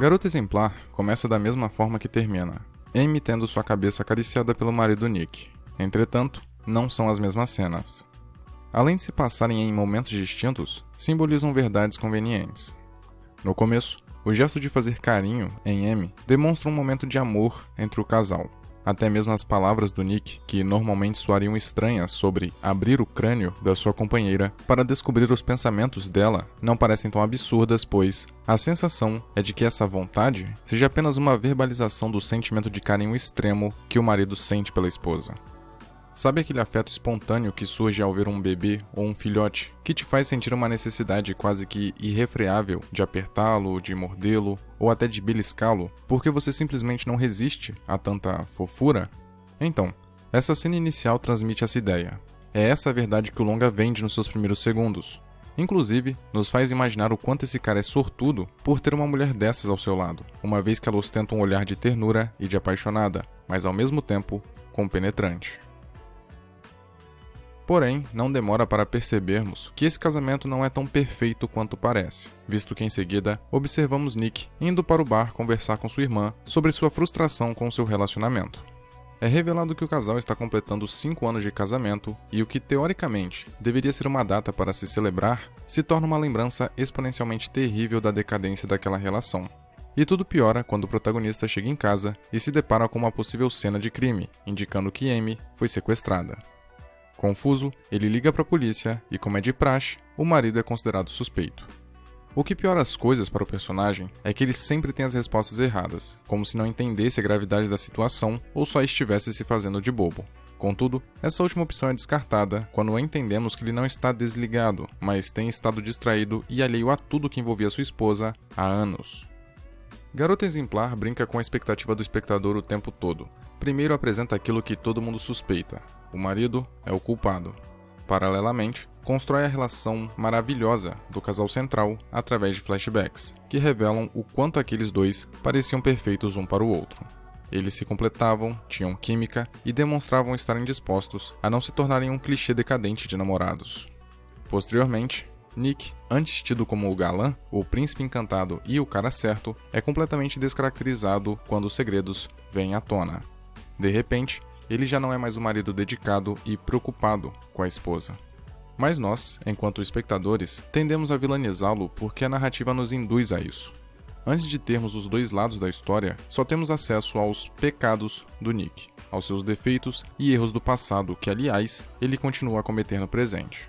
Garota Exemplar começa da mesma forma que termina, Amy tendo sua cabeça acariciada pelo marido Nick. Entretanto, não são as mesmas cenas. Além de se passarem em momentos distintos, simbolizam verdades convenientes. No começo, o gesto de fazer carinho em Amy demonstra um momento de amor entre o casal. Até mesmo as palavras do Nick, que normalmente soariam estranhas sobre abrir o crânio da sua companheira para descobrir os pensamentos dela, não parecem tão absurdas, pois a sensação é de que essa vontade seja apenas uma verbalização do sentimento de carinho extremo que o marido sente pela esposa. Sabe aquele afeto espontâneo que surge ao ver um bebê ou um filhote, que te faz sentir uma necessidade quase que irrefreável de apertá-lo, de mordê-lo ou até de beliscá-lo, porque você simplesmente não resiste a tanta fofura? Então, essa cena inicial transmite essa ideia. É essa a verdade que o longa vende nos seus primeiros segundos. Inclusive, nos faz imaginar o quanto esse cara é sortudo por ter uma mulher dessas ao seu lado, uma vez que ela ostenta um olhar de ternura e de apaixonada, mas ao mesmo tempo compenetrante. Porém, não demora para percebermos que esse casamento não é tão perfeito quanto parece, visto que em seguida observamos Nick indo para o bar conversar com sua irmã sobre sua frustração com seu relacionamento. É revelado que o casal está completando 5 anos de casamento e o que teoricamente deveria ser uma data para se celebrar se torna uma lembrança exponencialmente terrível da decadência daquela relação. E tudo piora quando o protagonista chega em casa e se depara com uma possível cena de crime, indicando que Amy foi sequestrada. Confuso, ele liga para a polícia e, como é de praxe, o marido é considerado suspeito. O que piora as coisas para o personagem é que ele sempre tem as respostas erradas, como se não entendesse a gravidade da situação ou só estivesse se fazendo de bobo. Contudo, essa última opção é descartada quando entendemos que ele não está desligado, mas tem estado distraído e alheio a tudo que envolvia sua esposa há anos. Garota Exemplar brinca com a expectativa do espectador o tempo todo. Primeiro apresenta aquilo que todo mundo suspeita. O marido é o culpado. Paralelamente, constrói a relação maravilhosa do casal central através de flashbacks, que revelam o quanto aqueles dois pareciam perfeitos um para o outro. Eles se completavam, tinham química e demonstravam estarem dispostos a não se tornarem um clichê decadente de namorados. Posteriormente, Nick, antes tido como o galã, o príncipe encantado e o cara certo, é completamente descaracterizado quando os segredos vêm à tona. De repente, ele já não é mais o marido dedicado e preocupado com a esposa. Mas nós, enquanto espectadores, tendemos a vilanizá-lo porque a narrativa nos induz a isso. Antes de termos os dois lados da história, só temos acesso aos pecados do Nick, aos seus defeitos e erros do passado que, aliás, ele continua a cometer no presente.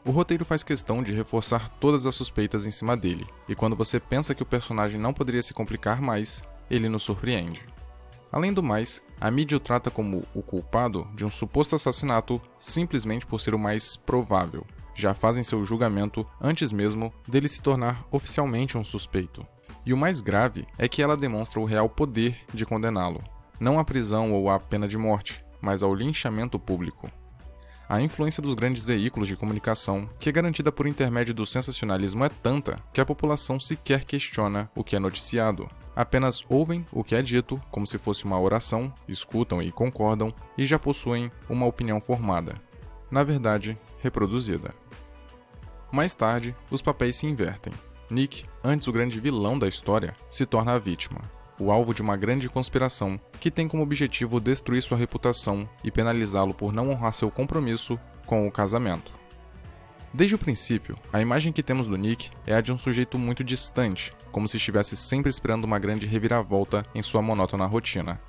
O roteiro faz questão de reforçar todas as suspeitas em cima dele, e quando você pensa que o personagem não poderia se complicar mais, ele nos surpreende. Além do mais, a mídia o trata como o culpado de um suposto assassinato simplesmente por ser o mais provável. Já fazem seu julgamento antes mesmo dele se tornar oficialmente um suspeito. E o mais grave é que ela demonstra o real poder de condená-lo. Não à prisão ou à pena de morte, mas ao linchamento público. A influência dos grandes veículos de comunicação, que é garantida por intermédio do sensacionalismo, é tanta que a população sequer questiona o que é noticiado. Apenas ouvem o que é dito como se fosse uma oração, escutam e concordam e já possuem uma opinião formada. Na verdade, reproduzida. Mais tarde, os papéis se invertem. Nick, antes o grande vilão da história, se torna a vítima, o alvo de uma grande conspiração que tem como objetivo destruir sua reputação e penalizá-lo por não honrar seu compromisso com o casamento. Desde o princípio, a imagem que temos do Nick é a de um sujeito muito distante, como se estivesse sempre esperando uma grande reviravolta em sua monótona rotina.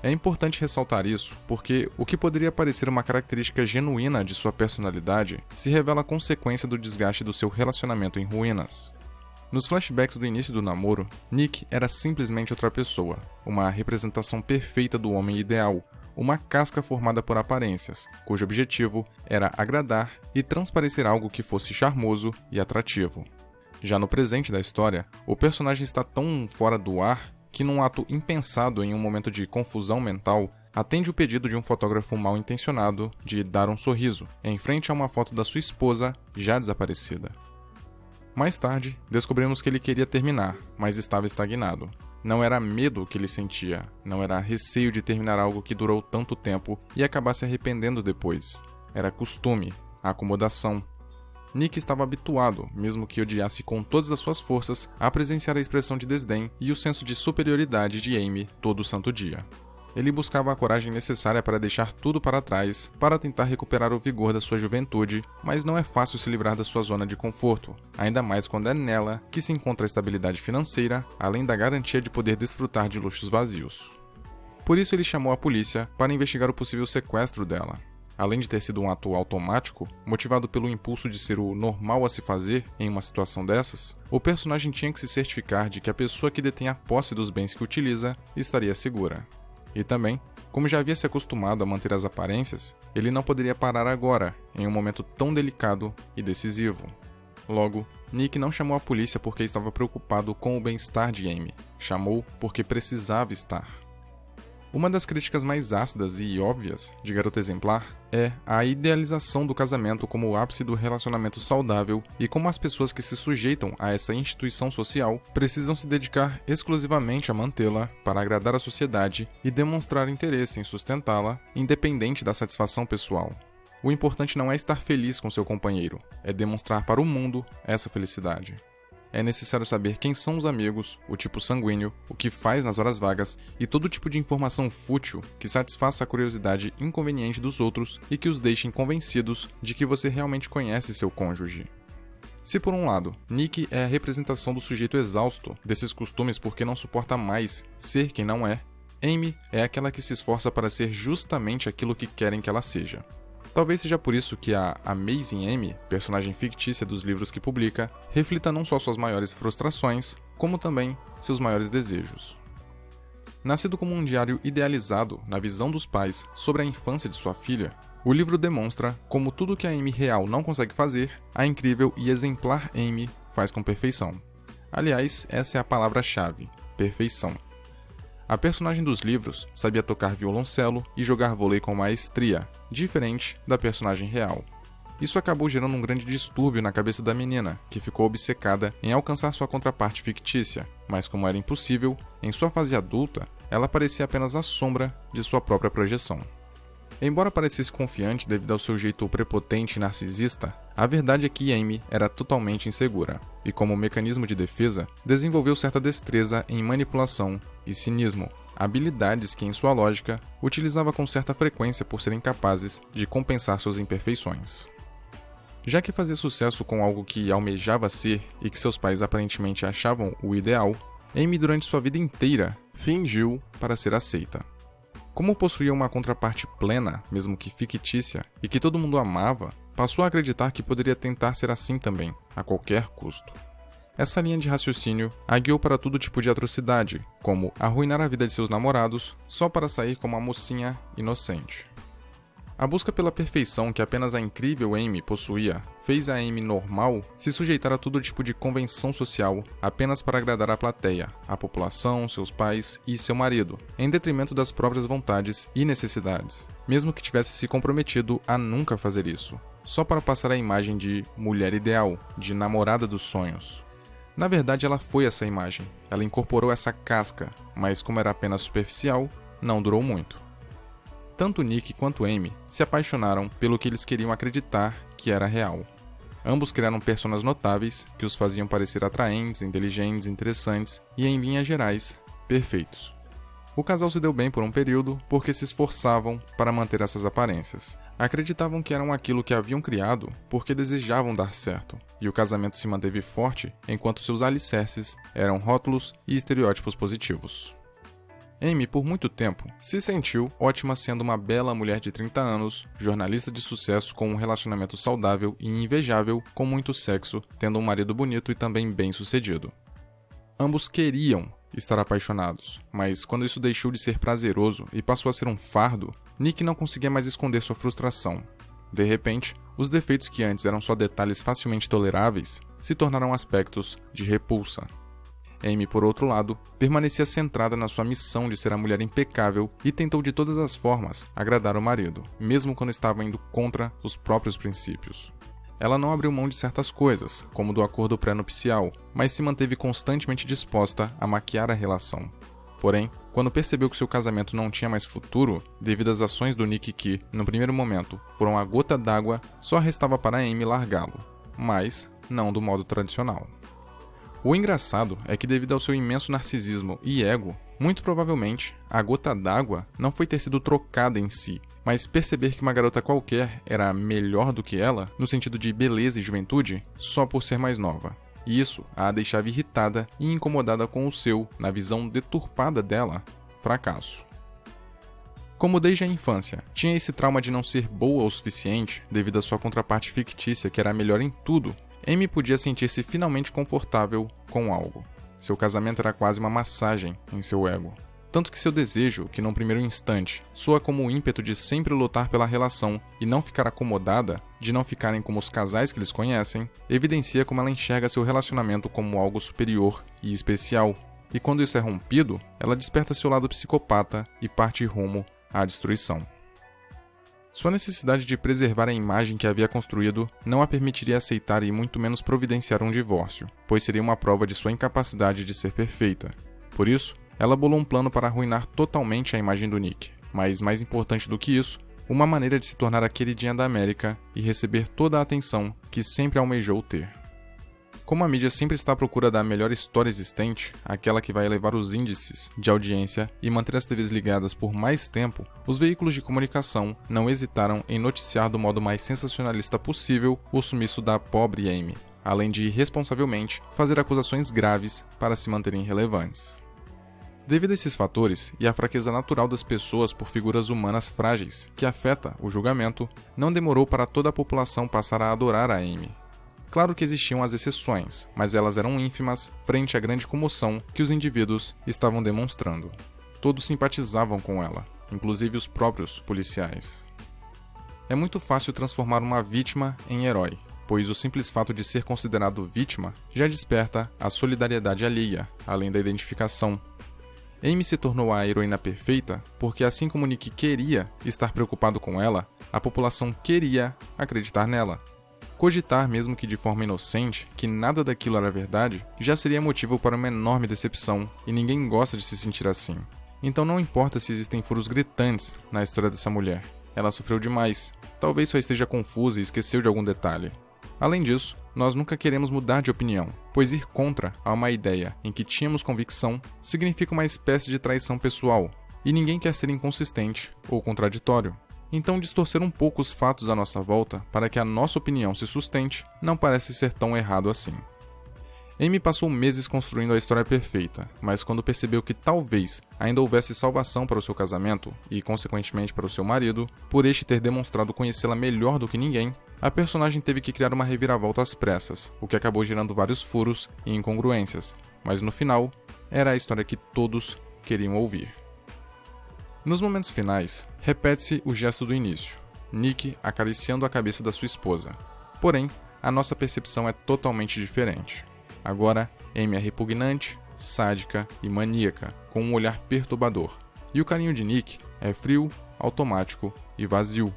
É importante ressaltar isso porque o que poderia parecer uma característica genuína de sua personalidade se revela consequência do desgaste do seu relacionamento em ruínas. Nos flashbacks do início do namoro, Nick era simplesmente outra pessoa, uma representação perfeita do homem ideal, uma casca formada por aparências, cujo objetivo era agradar e transparecer algo que fosse charmoso e atrativo. Já no presente da história, o personagem está tão fora do ar que, num ato impensado em um momento de confusão mental, atende o pedido de um fotógrafo mal intencionado de dar um sorriso, em frente a uma foto da sua esposa já desaparecida. Mais tarde, descobrimos que ele queria terminar, mas estava estagnado. Não era medo que ele sentia, não era receio de terminar algo que durou tanto tempo e acabar se arrependendo depois. Era costume, acomodação. Nick estava habituado, mesmo que odiasse com todas as suas forças, a presenciar a expressão de desdém e o senso de superioridade de Amy todo santo dia. Ele buscava a coragem necessária para deixar tudo para trás, para tentar recuperar o vigor da sua juventude, mas não é fácil se livrar da sua zona de conforto, ainda mais quando é nela que se encontra a estabilidade financeira, além da garantia de poder desfrutar de luxos vazios. Por isso ele chamou a polícia para investigar o possível sequestro dela. Além de ter sido um ato automático, motivado pelo impulso de ser o normal a se fazer em uma situação dessas, o personagem tinha que se certificar de que a pessoa que detém a posse dos bens que utiliza estaria segura. E também, como já havia se acostumado a manter as aparências, ele não poderia parar agora, em um momento tão delicado e decisivo. Logo, Nick não chamou a polícia porque estava preocupado com o bem-estar de Amy, chamou porque precisava estar. Uma das críticas mais ácidas e óbvias de Garota Exemplar é a idealização do casamento como o ápice do relacionamento saudável e como as pessoas que se sujeitam a essa instituição social precisam se dedicar exclusivamente a mantê-la para agradar a sociedade e demonstrar interesse em sustentá-la, independente da satisfação pessoal. O importante não é estar feliz com seu companheiro, é demonstrar para o mundo essa felicidade. É necessário saber quem são os amigos, o tipo sanguíneo, o que faz nas horas vagas e todo tipo de informação fútil que satisfaça a curiosidade inconveniente dos outros e que os deixem convencidos de que você realmente conhece seu cônjuge. Se por um lado, Nick é a representação do sujeito exausto desses costumes porque não suporta mais ser quem não é, Amy é aquela que se esforça para ser justamente aquilo que querem que ela seja. Talvez seja por isso que a Amazing Amy, personagem fictícia dos livros que publica, reflita não só suas maiores frustrações, como também seus maiores desejos. Nascido como um diário idealizado na visão dos pais sobre a infância de sua filha, o livro demonstra como tudo que a Amy real não consegue fazer, a incrível e exemplar Amy faz com perfeição. Aliás, essa é a palavra-chave: perfeição. A personagem dos livros sabia tocar violoncelo e jogar vôlei com maestria, diferente da personagem real. Isso acabou gerando um grande distúrbio na cabeça da menina, que ficou obcecada em alcançar sua contraparte fictícia, mas como era impossível, em sua fase adulta, ela parecia apenas a sombra de sua própria projeção. Embora parecesse confiante devido ao seu jeito prepotente e narcisista, a verdade é que Amy era totalmente insegura, e como mecanismo de defesa, desenvolveu certa destreza em manipulação e cinismo, habilidades que, em sua lógica, utilizava com certa frequência por serem capazes de compensar suas imperfeições. Já que fazia sucesso com algo que almejava ser e que seus pais aparentemente achavam o ideal, Amy durante sua vida inteira fingiu para ser aceita. Como possuía uma contraparte plena, mesmo que fictícia, e que todo mundo amava, passou a acreditar que poderia tentar ser assim também, a qualquer custo. Essa linha de raciocínio a guiou para todo tipo de atrocidade, como arruinar a vida de seus namorados só para sair como uma mocinha inocente. A busca pela perfeição que apenas a incrível Amy possuía fez a Amy normal se sujeitar a todo tipo de convenção social apenas para agradar a plateia, a população, seus pais e seu marido, em detrimento das próprias vontades e necessidades, mesmo que tivesse se comprometido a nunca fazer isso, só para passar a imagem de mulher ideal, de namorada dos sonhos. Na verdade, ela foi essa imagem, ela incorporou essa casca, mas como era apenas superficial, não durou muito. Tanto Nick quanto Amy se apaixonaram pelo que eles queriam acreditar que era real. Ambos criaram personagens notáveis que os faziam parecer atraentes, inteligentes, interessantes e, em linhas gerais, perfeitos. O casal se deu bem por um período porque se esforçavam para manter essas aparências. Acreditavam que eram aquilo que haviam criado porque desejavam dar certo, e o casamento se manteve forte enquanto seus alicerces eram rótulos e estereótipos positivos. Amy, por muito tempo, se sentiu ótima sendo uma bela mulher de 30 anos, jornalista de sucesso com um relacionamento saudável e invejável, com muito sexo, tendo um marido bonito e também bem-sucedido. Ambos queriam estar apaixonados, mas quando isso deixou de ser prazeroso e passou a ser um fardo, Nick não conseguia mais esconder sua frustração. De repente, os defeitos que antes eram só detalhes facilmente toleráveis se tornaram aspectos de repulsa. Amy, por outro lado, permanecia centrada na sua missão de ser a mulher impecável e tentou de todas as formas agradar o marido, mesmo quando estava indo contra os próprios princípios. Ela não abriu mão de certas coisas, como do acordo pré-nupcial, mas se manteve constantemente disposta a maquiar a relação. Porém, quando percebeu que seu casamento não tinha mais futuro, devido às ações do Nick que, no primeiro momento, foram a gota d'água, só restava para Amy largá-lo. mas não do modo tradicional. O engraçado é que, devido ao seu imenso narcisismo e ego, muito provavelmente a gota d'água não foi ter sido trocada em si, mas perceber que uma garota qualquer era melhor do que ela, no sentido de beleza e juventude, só por ser mais nova. E isso a deixava irritada e incomodada com o seu, na visão deturpada dela, fracasso. Como desde a infância tinha esse trauma de não ser boa o suficiente, devido à sua contraparte fictícia que era melhor em tudo, Amy podia sentir-se finalmente confortável com algo. Seu casamento era quase uma massagem em seu ego. Tanto que seu desejo, que num primeiro instante soa como o ímpeto de sempre lutar pela relação e não ficar acomodada, de não ficarem como os casais que eles conhecem, evidencia como ela enxerga seu relacionamento como algo superior e especial. E quando isso é rompido, ela desperta seu lado psicopata e parte rumo à destruição. Sua necessidade de preservar a imagem que havia construído não a permitiria aceitar e muito menos providenciar um divórcio, pois seria uma prova de sua incapacidade de ser perfeita. Por isso, ela bolou um plano para arruinar totalmente a imagem do Nick, mas mais importante do que isso, uma maneira de se tornar a queridinha da América e receber toda a atenção que sempre almejou ter. Como a mídia sempre está à procura da melhor história existente, aquela que vai elevar os índices de audiência e manter as TVs ligadas por mais tempo, os veículos de comunicação não hesitaram em noticiar do modo mais sensacionalista possível o sumiço da pobre Amy, além de irresponsavelmente fazer acusações graves para se manterem relevantes. Devido a esses fatores e à fraqueza natural das pessoas por figuras humanas frágeis, que afeta o julgamento, não demorou para toda a população passar a adorar a Amy. Claro que existiam as exceções, mas elas eram ínfimas frente à grande comoção que os indivíduos estavam demonstrando. Todos simpatizavam com ela, inclusive os próprios policiais. É muito fácil transformar uma vítima em herói, pois o simples fato de ser considerado vítima já desperta a solidariedade alheia, além da identificação. Amy se tornou a heroína perfeita porque, assim como Nick queria estar preocupado com ela, a população queria acreditar nela. Cogitar, mesmo que de forma inocente, que nada daquilo era verdade, já seria motivo para uma enorme decepção, e ninguém gosta de se sentir assim. Então não importa se existem furos gritantes na história dessa mulher. Ela sofreu demais, talvez só esteja confusa e esqueceu de algum detalhe. Além disso, nós nunca queremos mudar de opinião, pois ir contra a uma ideia em que tínhamos convicção significa uma espécie de traição pessoal, e ninguém quer ser inconsistente ou contraditório. Então, distorcer um pouco os fatos à nossa volta para que a nossa opinião se sustente não parece ser tão errado assim. Amy passou meses construindo a história perfeita, mas quando percebeu que talvez ainda houvesse salvação para o seu casamento e, consequentemente, para o seu marido, por este ter demonstrado conhecê-la melhor do que ninguém, a personagem teve que criar uma reviravolta às pressas, o que acabou gerando vários furos e incongruências, mas no final, era a história que todos queriam ouvir. Nos momentos finais, repete-se o gesto do início, Nick acariciando a cabeça da sua esposa. Porém, a nossa percepção é totalmente diferente. Agora, Amy é repugnante, sádica e maníaca, com um olhar perturbador. E o carinho de Nick é frio, automático e vazio.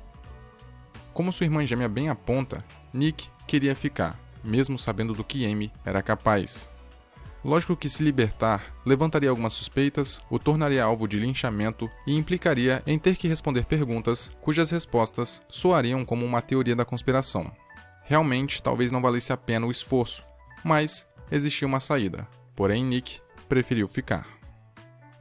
Como sua irmã gêmea bem aponta, Nick queria ficar, mesmo sabendo do que Amy era capaz. Lógico que se libertar levantaria algumas suspeitas, o tornaria alvo de linchamento e implicaria em ter que responder perguntas cujas respostas soariam como uma teoria da conspiração. Realmente, talvez não valesse a pena o esforço, mas existia uma saída, porém Nick preferiu ficar.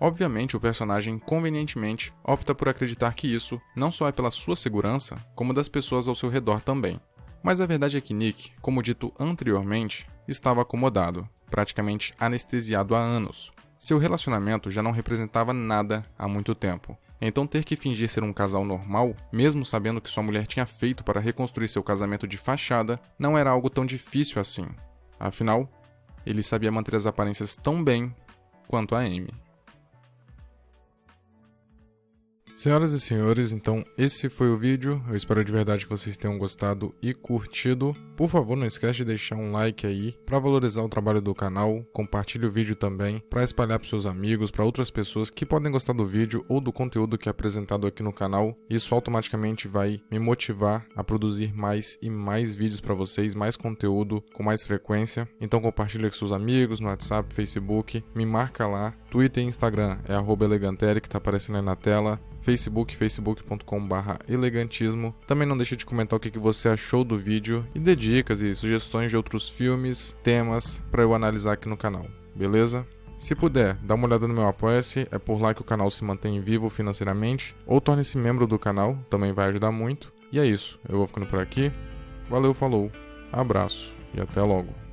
Obviamente, o personagem convenientemente opta por acreditar que isso não só é pela sua segurança, como das pessoas ao seu redor também. Mas a verdade é que Nick, como dito anteriormente, estava acomodado, praticamente anestesiado há anos. Seu relacionamento já não representava nada há muito tempo. Então ter que fingir ser um casal normal, mesmo sabendo que sua mulher tinha feito para reconstruir seu casamento de fachada, não era algo tão difícil assim. Afinal, ele sabia manter as aparências tão bem quanto a Amy. Senhoras e senhores, então esse foi o vídeo. Eu espero de verdade que vocês tenham gostado e curtido. Por favor, não esquece de deixar um like aí para valorizar o trabalho do canal. Compartilhe o vídeo também para espalhar para seus amigos, para outras pessoas que podem gostar do vídeo ou do conteúdo que é apresentado aqui no canal. Isso automaticamente vai me motivar a produzir mais e mais vídeos para vocês, mais conteúdo com mais frequência. Então compartilhe com seus amigos no WhatsApp, Facebook, me marca lá. Twitter e Instagram é @eleganteri, que está aparecendo aí na tela. facebook.com/elegantismo. Também não deixe de comentar o que você achou do vídeo e dê dicas e sugestões de outros filmes, temas para eu analisar aqui no canal, beleza? Se puder, dá uma olhada no meu Apoia-se, é por lá que o canal se mantém vivo financeiramente, ou torne-se membro do canal, também vai ajudar muito. E é isso, eu vou ficando por aqui. Valeu, falou, abraço e até logo.